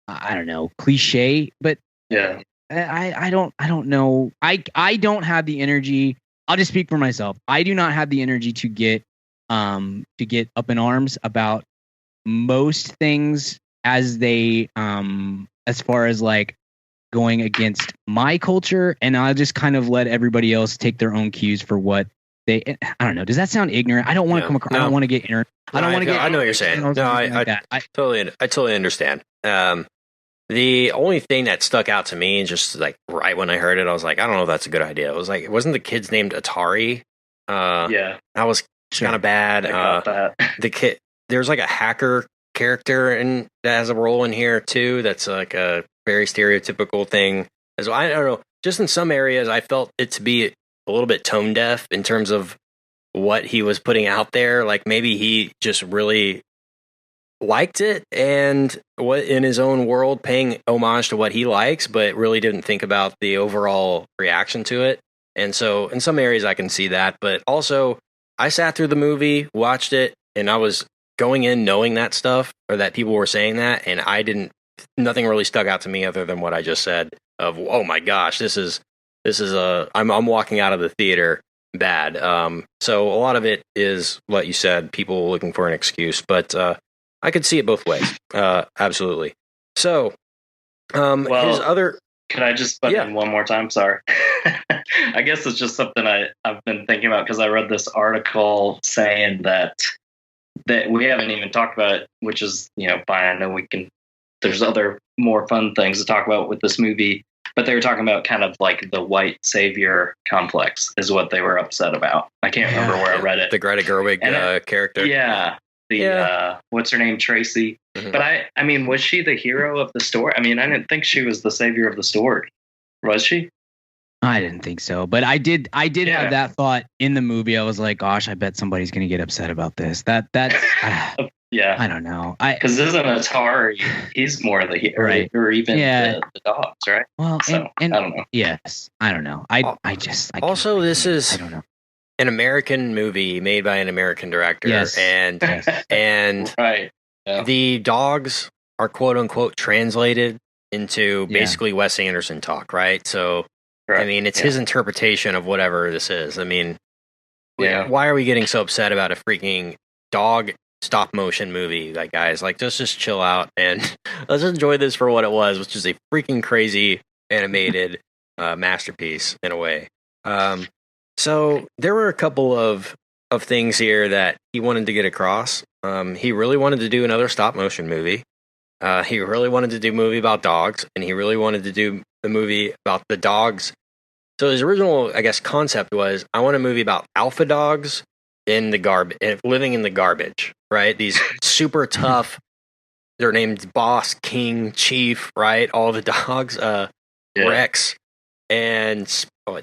I don't know, cliche, but yeah, I don't know. I don't have the energy I'll just speak for myself. I do not have the energy to get up in arms about most things as they as far as like going against my culture, and I'll just kind of let everybody else take their own cues for what they. I don't know. Does that sound ignorant? I don't want to come across. No. I don't want to get ignorant. I don't want to get. I know what you're saying. No, I totally understand. The only thing that stuck out to me, just like right when I heard it, I was like, I don't know if that's a good idea. It was like, wasn't the kid's named Atari? Yeah, that was kind of bad. I got that. The kid, there's like a hacker character and that has a role in here too. That's like a very stereotypical thing. As well. I don't know. Just in some areas, I felt it to be a little bit tone deaf in terms of what he was putting out there. Like maybe he just really liked it and what in his own world paying homage to what he likes, but really didn't think about the overall reaction to it. And so in some areas I can see that, but also I sat through the movie, watched it, and I was going in knowing that stuff or that people were saying that, and nothing really stuck out to me other than what I just said of, oh my gosh, this is I'm walking out of the theater bad. So a lot of it is what you said, people looking for an excuse, but I could see it both ways. Absolutely. So, his other. Can I just butt in one more time? Sorry. I guess it's just something I've been thinking about because I read this article saying that we haven't even talked about it, which is, fine. I know there's other more fun things to talk about with this movie, but they were talking about kind of like the white savior complex is what they were upset about. I can't remember where I read it. The Greta Gerwig character. Yeah. What's her name? Tracy. Mm-hmm. But I mean, was she the hero of the story? I mean, I didn't think she was the savior of the story. Was she? I didn't think so, but I did have that thought in the movie. I was like, gosh, I bet somebody's going to get upset about this. That's yeah. I don't know. Because isn't Atari, he's more the hero, right? Or even the dogs, right? Well, so, and I don't know. Yes, I don't know. I this is an American movie made by an American director, and right. Yeah. The dogs are quote unquote translated into basically Wes Anderson talk, right? So, I mean, it's his interpretation of whatever this is. I mean, why are we getting so upset about a freaking dog stop motion movie? Like, guys, like, let's just chill out and let's enjoy this for what it was, which is a freaking crazy animated masterpiece in a way. So there were a couple of things here that he wanted to get across. He really wanted to do another stop motion movie. He really wanted to do a movie about dogs, and he really wanted to do a movie about the dogs. So his original, I guess, concept was, I want a movie about alpha dogs in the living in the garbage, right? These super tough, they're named Boss, King, Chief, right? All the dogs, Rex, and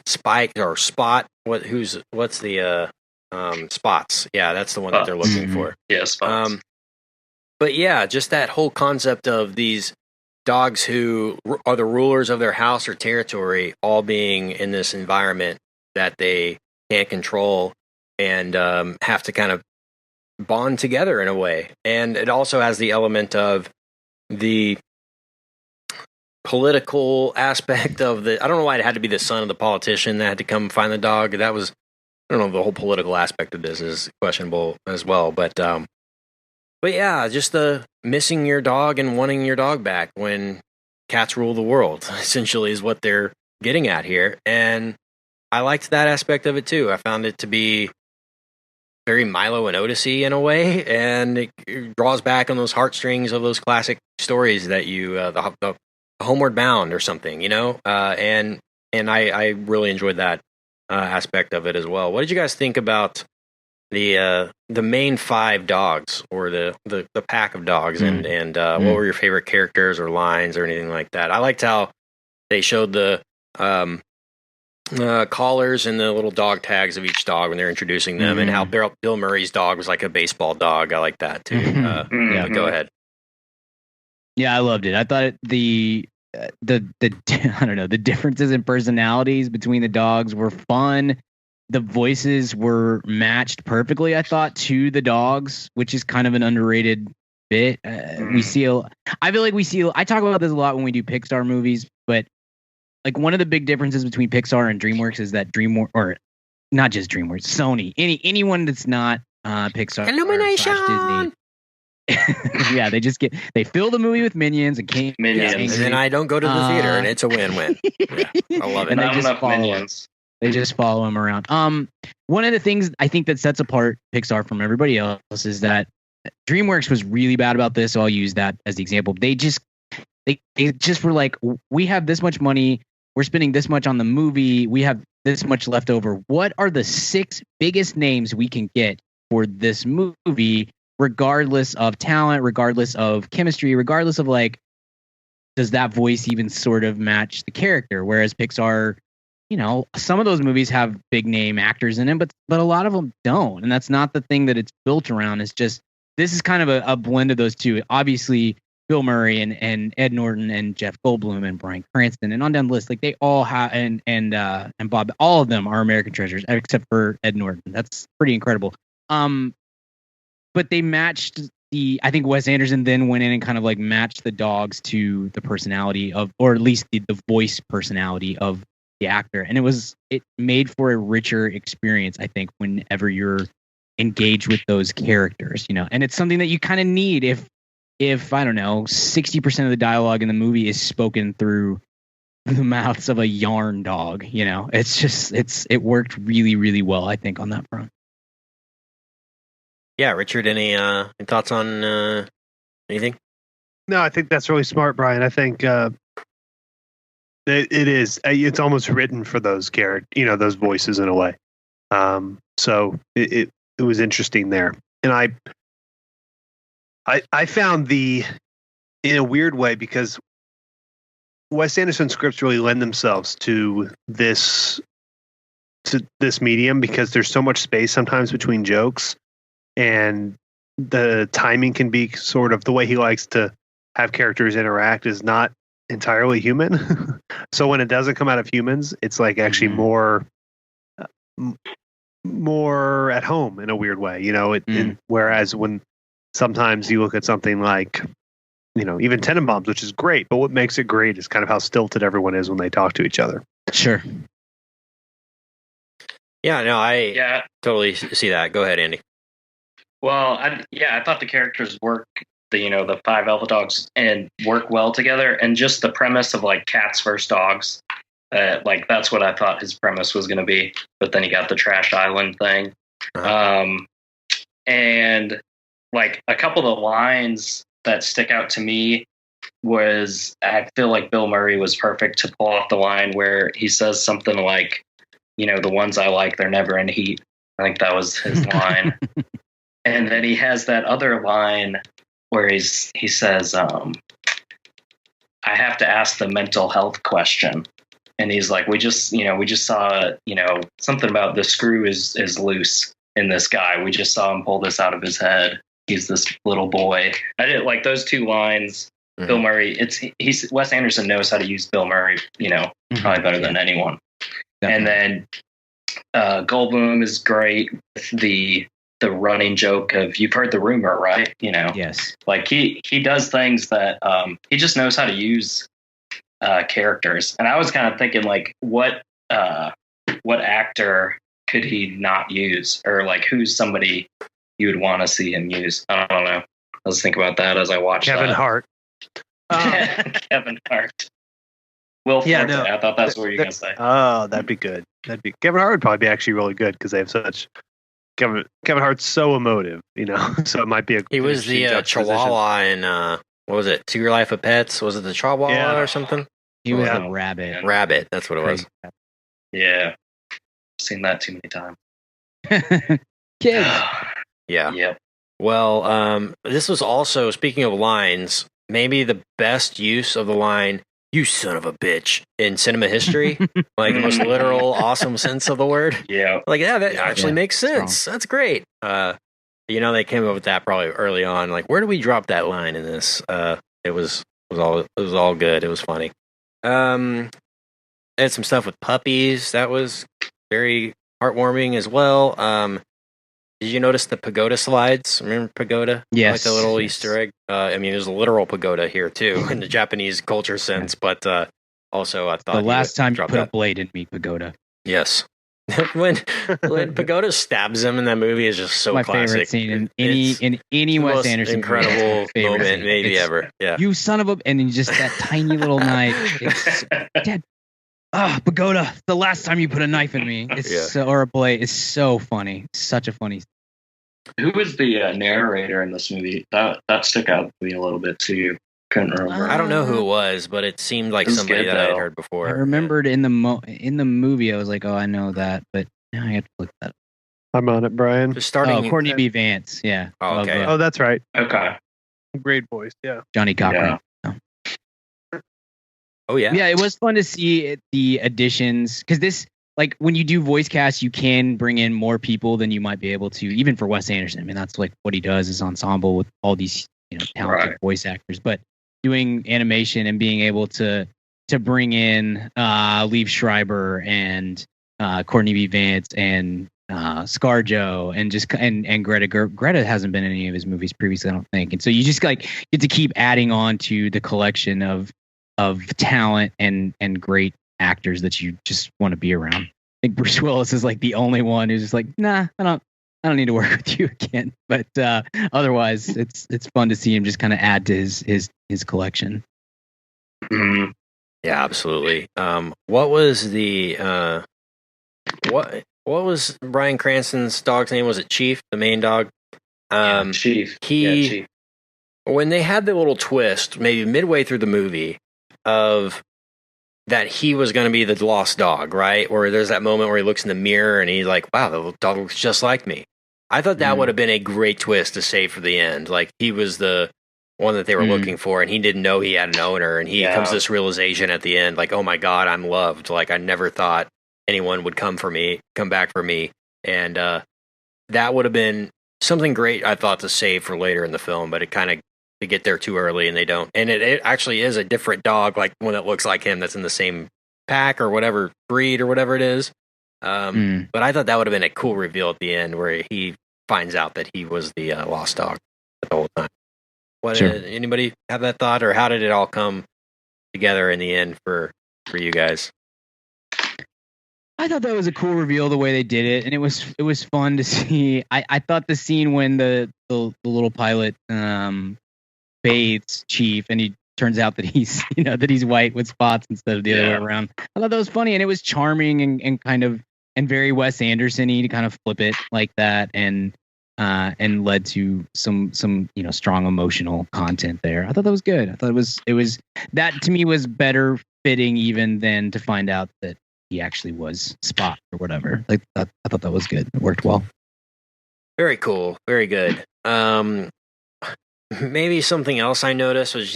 Spike or Spot. What's the Spots? Yeah, that's the one that they're looking for. Yeah, Spots. But yeah, just that whole concept of these dogs who are the rulers of their house or territory, all being in this environment that they can't control and have to kind of bond together in a way. And it also has the element of the political aspect of I don't know why it had to be the son of the politician that had to come find the dog. That was, I don't know, the whole political aspect of this is questionable as well. But yeah, just the missing your dog and wanting your dog back when cats rule the world, essentially, is what they're getting at here. And I liked that aspect of it too. I found it to be very Milo and Odyssey in a way, and it draws back on those heartstrings of those classic stories that you, the Homeward Bound or something, and I really enjoyed that aspect of it as well. What did you guys think about the main 5 dogs, or the pack of dogs, and what were your favorite characters or lines or anything like that? I liked how they showed the collars and the little dog tags of each dog when they're introducing them, and how Bill Murray's dog was like a baseball dog. I like that too. Go ahead. Yeah, I loved it. I thought the I don't know, the differences in personalities between the dogs were fun. The voices were matched perfectly, I thought, to the dogs, which is kind of an underrated bit. I feel like I talk about this a lot when we do Pixar movies, but like one of the big differences between Pixar and DreamWorks is that not just DreamWorks, Sony, anyone that's not Pixar, Illumination. Yeah, they fill the movie with minions and Minions. And then I don't go to the theater, and it's a win-win. Yeah, I love it. And Not enough minions. They just follow him around. One of the things I think that sets apart Pixar from everybody else is that DreamWorks was really bad about this, so I'll use that as the example. They just were like, we have this much money, we're spending this much on the movie, we have this much left over. What are the 6 biggest names we can get for this movie, regardless of talent, regardless of chemistry, regardless of like, does that voice even sort of match the character? Whereas Pixar, you know, some of those movies have big name actors in them, but a lot of them don't. And that's not the thing that it's built around. It's just, this is kind of a blend of those two. Obviously, Bill Murray and Ed Norton and Jeff Goldblum and Bryan Cranston and on down the list, like they all have, and Bob, all of them are American treasures except for Ed Norton. That's pretty incredible. But they matched I think Wes Anderson then went in and kind of like matched the dogs to the personality of, or at least the voice personality of the actor. And it made for a richer experience, I think, whenever you're engaged with those characters, you know. And it's something that you kind of need if I don't know, 60% of the dialogue in the movie is spoken through the mouths of a yarn dog, you know. It worked really, really well, I think, on that front. Yeah, Richard, any thoughts on anything? No, I think that's really smart, Brian. I think it is. It's almost written for those those voices in a way. So it was interesting there, and I found in a weird way, because Wes Anderson scripts really lend themselves to this medium, because there's so much space sometimes between jokes. And the timing can be sort of, the way he likes to have characters interact is not entirely human. So when it doesn't come out of humans, it's like actually more at home in a weird way, you know. Whereas when sometimes you look at something like, you know, even Tenenbaums, which is great, but what makes it great is kind of how stilted everyone is when they talk to each other. Sure. Yeah, no, I totally see that. Go ahead, Andy. Well, I thought the characters work, the 5 alpha dogs, and work well together. And just the premise of like cats versus dogs, like that's what I thought his premise was going to be. But then he got the trash island thing. And like a couple of the lines that stick out to me was, I feel like Bill Murray was perfect to pull off the line where he says something like, the ones I like, they're never in heat. I think that was his line. And then he has that other line where he says, I have to ask the mental health question. And he's like, we just saw, something about the screw is loose in this guy. We just saw him pull this out of his head. He's this little boy. I did like those 2 lines. Mm-hmm. Bill Murray, Wes Anderson knows how to use Bill Murray, probably better than anyone. Definitely. And then Goldblum is great with the running joke of, you've heard the rumor, right? Yes. Like he does things that he just knows how to use characters. And I was kind of thinking, like, what actor could he not use, or like who's somebody you would want to see him use? I don't know. I was thinking about that as I watched Kevin Hart. Kevin Hart. Will Forte. No, I thought that's what you were going to say. Oh, that'd be good. Kevin Hart would probably be actually really good, because they have such. Kevin Hart's so emotive, so it might be he was the Chihuahua in what was it? To Your Life of Pets? Was it the Chihuahua or something? He was a rabbit. Rabbit, that's what it was. Yeah, seen that too many times. Kids. Yeah. Yep. Well, this was also, speaking of lines, maybe the best use of the line, "You son of a bitch," in cinema history. Like the most literal, awesome sense of the word. Yeah. Like, that actually makes sense. Strong. That's great. They came up with that probably early on. Like, where do we drop that line in this? It was all good. It was funny. And some stuff with puppies. That was very heartwarming as well. Did you notice the pagoda slides? Remember pagoda? Yes. Like the little Easter egg. There's a literal pagoda here too, in the Japanese culture sense. But also, I thought the last time you put a blade in me, pagoda. Yes. when Pagoda stabs him in that movie is just so my classic. favorite scene in any the Wes most Anderson incredible movie. moment Scene. maybe ever. Yeah. You son of a, and then just that tiny little knife. It's dead. Pagoda, the last time you put a knife in me. It's so, or a blade. It's so funny. Such a funny. Who was the narrator in this movie? That stuck out to me a little bit too. Couldn't remember. I don't know who it was, but it seemed like somebody that I had heard before. I remembered in the movie, I was like, oh, I know that, but now I have to look that up. I'm on it, Brian. Just starting. Courtney B. Vance, yeah. Oh, okay. Oh, that's right. Okay. Great voice, yeah. Johnny Cochran. Yeah. Oh yeah. Yeah, it was fun to see the additions because this, like, when you do voice casts, you can bring in more people than you might be able to, even for Wes Anderson. I mean, that's like what he does is ensemble with all these, talented voice actors. But doing animation and being able to bring in Liev Schreiber and Courtney B. Vance and ScarJo and just and Greta. Greta hasn't been in any of his movies previously, I don't think. And so you just like get to keep adding on to the collection of talent and great actors that you just want to be around. I think Bruce Willis is like the only one who's just like, nah, I don't need to work with you again. But otherwise, it's fun to see him just kind of add to his collection. Mm-hmm. Yeah, absolutely. What was the what was Bryan Cranston's dog's name? Was it Chief, the main dog? Chief. Chief. When they had the little twist, maybe midway through the movie, of that he was going to be the lost dog, right? Where there's that moment where he looks in the mirror and he's like, wow, the dog looks just like me. I thought that would have been a great twist to save for the end. Like, he was the one that they were looking for, and he didn't know he had an owner, and he comes to this realization at the end, like, oh my God, I'm loved. Like, I never thought anyone would come back for me. And that would have been something great, I thought, to save for later in the film, but it kind of, they get there too early and they don't. And it actually is a different dog, like one that looks like him that's in the same pack or whatever breed or whatever it is. But I thought that would have been a cool reveal at the end where he finds out that he was the lost dog the whole time. Anybody have that thought, or how did it all come together in the end for you guys? I thought that was a cool reveal the way they did it, and it was fun to see. I thought the scene when the little pilot bathes Chief, and he turns out that he's that he's white with spots instead of the other way around. I thought that was funny, and it was charming and kind of and very Wes Anderson-y to kind of flip it like that, and led to some strong emotional content there. I thought that was good. I thought it was that to me was better fitting even than to find out that he actually was Spot or whatever. Like I thought that was good. It worked well. Very cool. Very good. Maybe something else I noticed was,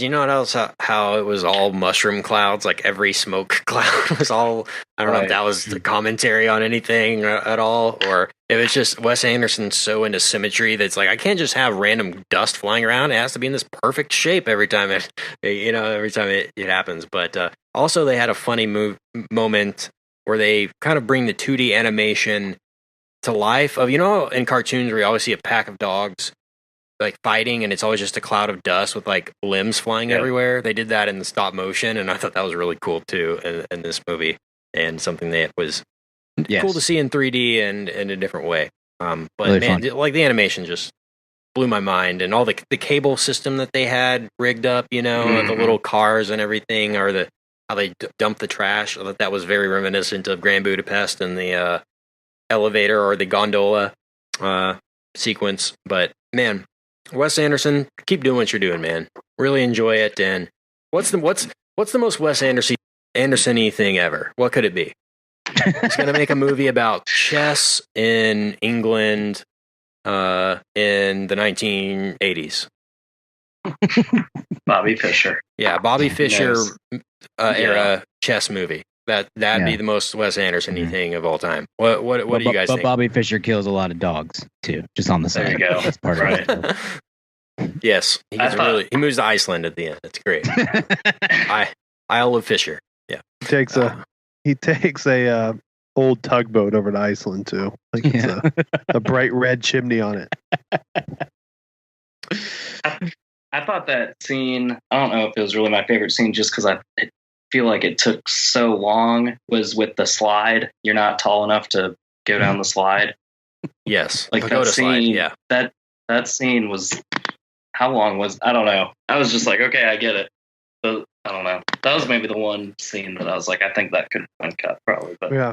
how it was all mushroom clouds, like every smoke cloud was all, I don't know if that was the commentary on anything at all, or if it's just Wes Anderson so into symmetry that's like, I can't just have random dust flying around. It has to be in this perfect shape every time it happens. But also they had a funny moment where they kind of bring the 2D animation to life of, in cartoons where you always see a pack of dogs like fighting and it's always just a cloud of dust with like limbs flying everywhere. They did that in the stop motion, and I thought that was really cool too in this movie, and something that was cool to see in 3D and in a different way. But really man, like the animation just blew my mind, and all the cable system that they had rigged up, the little cars and everything, or how they dump the trash. I thought that was very reminiscent of Grand Budapest and the elevator or the gondola sequence. But man, Wes Anderson, keep doing what you're doing, man. Really enjoy it. And what's the most Wes Anderson-y thing ever? What could it be? He's going to make a movie about chess in England in the 1980s. Bobby Fischer. Yeah, Bobby Fischer era chess movie. That'd be the most Wes Anderson-y thing of all time. What do you guys think? But Bobby Fischer kills a lot of dogs too, just on the side. There you go. That's part of it. Yes, he moves to Iceland at the end. That's great. I love Fisher. Yeah, he takes a old tugboat over to Iceland too. Like it's a bright red chimney on it. I thought that scene, I don't know if it was really my favorite scene just because I feel like it took so long, was with the slide. You're not tall enough to go down the slide. Yes, Like pagoda that scene. slide. Yeah, that scene was, how long was? I don't know. I was just like, okay, I get it. But I don't know. That was maybe the one scene that I was like, I think that could have been cut probably. But Yeah.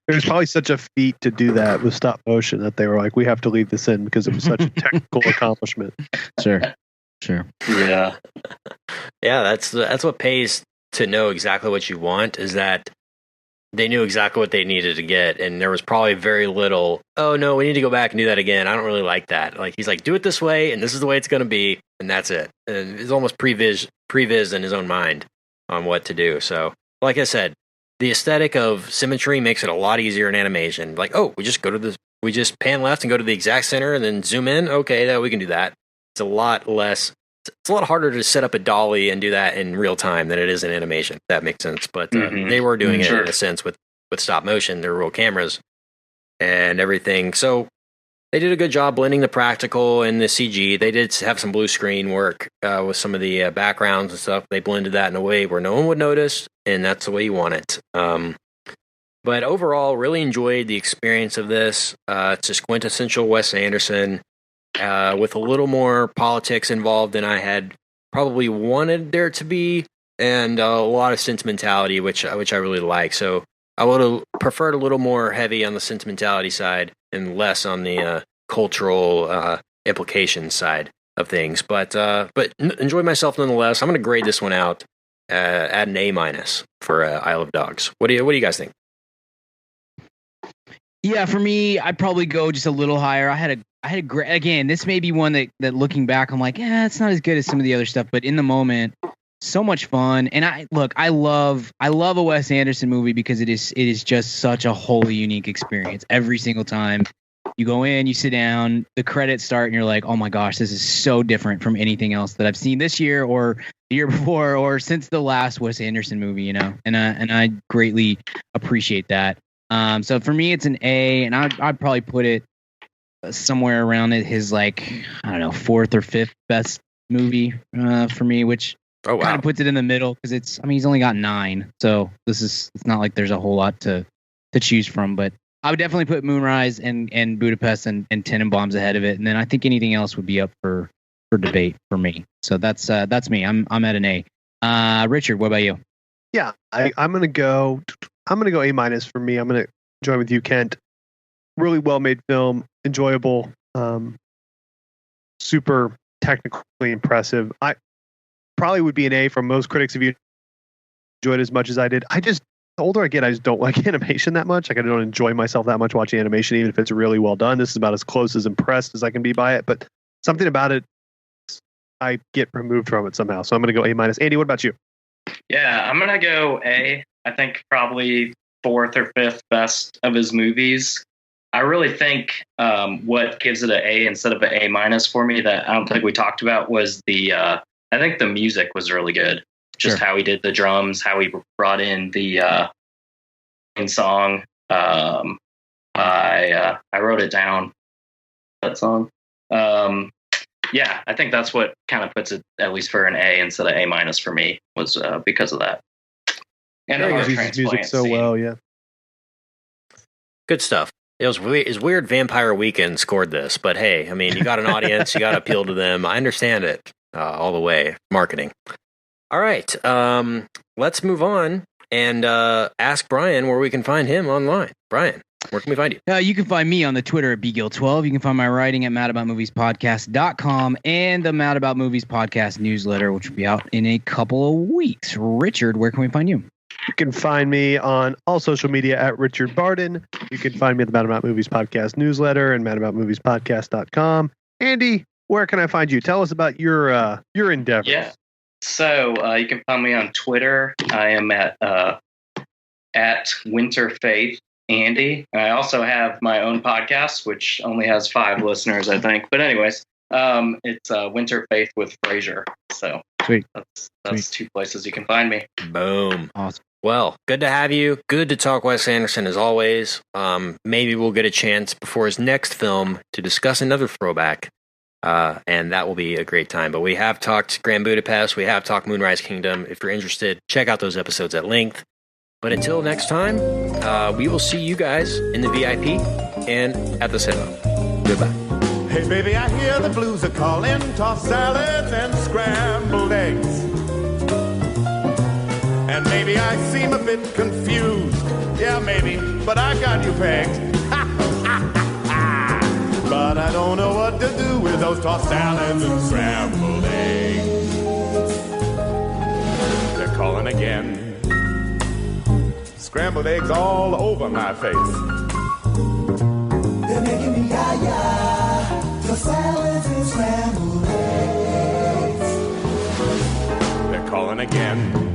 It was probably such a feat to do that with stop motion that they were like, we have to leave this in because it was such a technical accomplishment. Sure. Yeah. Yeah, that's what pays to know exactly what you want, is that they knew exactly what they needed to get, and there was probably very little, oh no, we need to go back and do that again. I don't really like that. Like, he's like, do it this way, and this is the way it's going to be, and that's it. And it's almost previs in his own mind on what to do. So, like I said, the aesthetic of symmetry makes it a lot easier in animation. Like, oh, we just pan left and go to the exact center and then zoom in. Okay, yeah, we can do that. It's a lot less. It's a lot harder to set up a dolly and do that in real time than it is in animation. If that makes sense. But they were doing it in a sense with stop motion. They're real cameras and everything. So they did a good job blending the practical and the CG. They did have some blue screen work with some of the backgrounds and stuff. They blended that in a way where no one would notice, and that's the way you want it. But overall, really enjoyed the experience of this. It's just quintessential Wes Anderson. With a little more politics involved than I had probably wanted there to be, and a lot of sentimentality, which I really like. So I would have preferred a little more heavy on the sentimentality side and less on the cultural implication side of things. But enjoyed myself nonetheless. I'm going to grade this one out at an A- for Isle of Dogs. What do you guys think? Yeah, for me, I'd probably go just a little higher. I had a great, again, this may be one that looking back, I'm like, it's not as good as some of the other stuff, but in the moment, so much fun. And I love a Wes Anderson movie because it is just such a wholly unique experience. Every single time you go in, you sit down, the credits start, and you're like, oh my gosh, this is so different from anything else that I've seen this year or the year before or since the last Wes Anderson movie, you know, and I greatly appreciate that. So for me, it's an A, and I'd probably put it somewhere around his, like, I don't know, 4th or 5th best movie for me, which kind of puts it in the middle because he's only got 9, so it's not like there's a whole lot to choose from. But I would definitely put Moonrise and Budapest and Tenenbaums ahead of it, and then I think anything else would be up for debate for me. So that's me. I'm at an A. Richard, what about you? Yeah, I'm gonna go A- for me. I'm gonna join with you, Kent. Really well made film, enjoyable, super technically impressive. I probably would be an A from most critics if you enjoyed it as much as I did. The older I get, I just don't like animation that much. Like, I don't enjoy myself that much watching animation, even if it's really well done. This is about as close as impressed as I can be by it, but something about it, I get removed from it somehow. So I'm gonna go A-. Andy, what about you? Yeah, I'm gonna go A. I think probably 4th or 5th best of his movies. I really think what gives it an A instead of an A- for me that I don't think we talked about was I think the music was really good. Just how he did the drums, how he brought in the song. I wrote it down, that song. Yeah, I think that's what kind of puts it at least for an A instead of A- for me, was because of that. And the music so scene. Well, yeah. Good stuff. It was weird. Vampire Weekend scored this, but hey, I mean, you got an audience, you got to appeal to them. I understand it all the way. Marketing. All right, let's move on and ask Brian where we can find him online. Brian, where can we find you? You can find me on the Twitter at bgill12. You can find my writing at madaboutmoviespodcast.com and the Mad About Movies podcast newsletter, which will be out in a couple of weeks. Richard, where can we find you? You can find me on all social media at Richard Barden. You can find me at the Mad About Movies podcast newsletter and madaboutmoviespodcast.com. Andy, where can I find you? Tell us about your endeavors. Yeah. So you can find me on Twitter. I am at Winterfaith Andy. I also have my own podcast, which only has 5 listeners, I think. But anyways, it's Winterfaith with Fraser. So sweet. That's 2 places you can find me. Boom. Awesome. Well, good to have you. Good to talk Wes Anderson as always. Maybe we'll get a chance before his next film to discuss another throwback. And that will be a great time. But we have talked Grand Budapest. We have talked Moonrise Kingdom. If you're interested, check out those episodes at length. But until next time, we will see you guys in the VIP and at the sit-up. Goodbye. Hey baby, I hear the blues are calling, tossed salads and scrambled eggs. And maybe I seem a bit confused. Yeah, maybe, but I got you pegged. But I don't know what to do with those tossed salads and scrambled eggs. They're calling again. Scrambled eggs all over my face. They're making me yah-yah. The salads and scrambled eggs. They're calling again.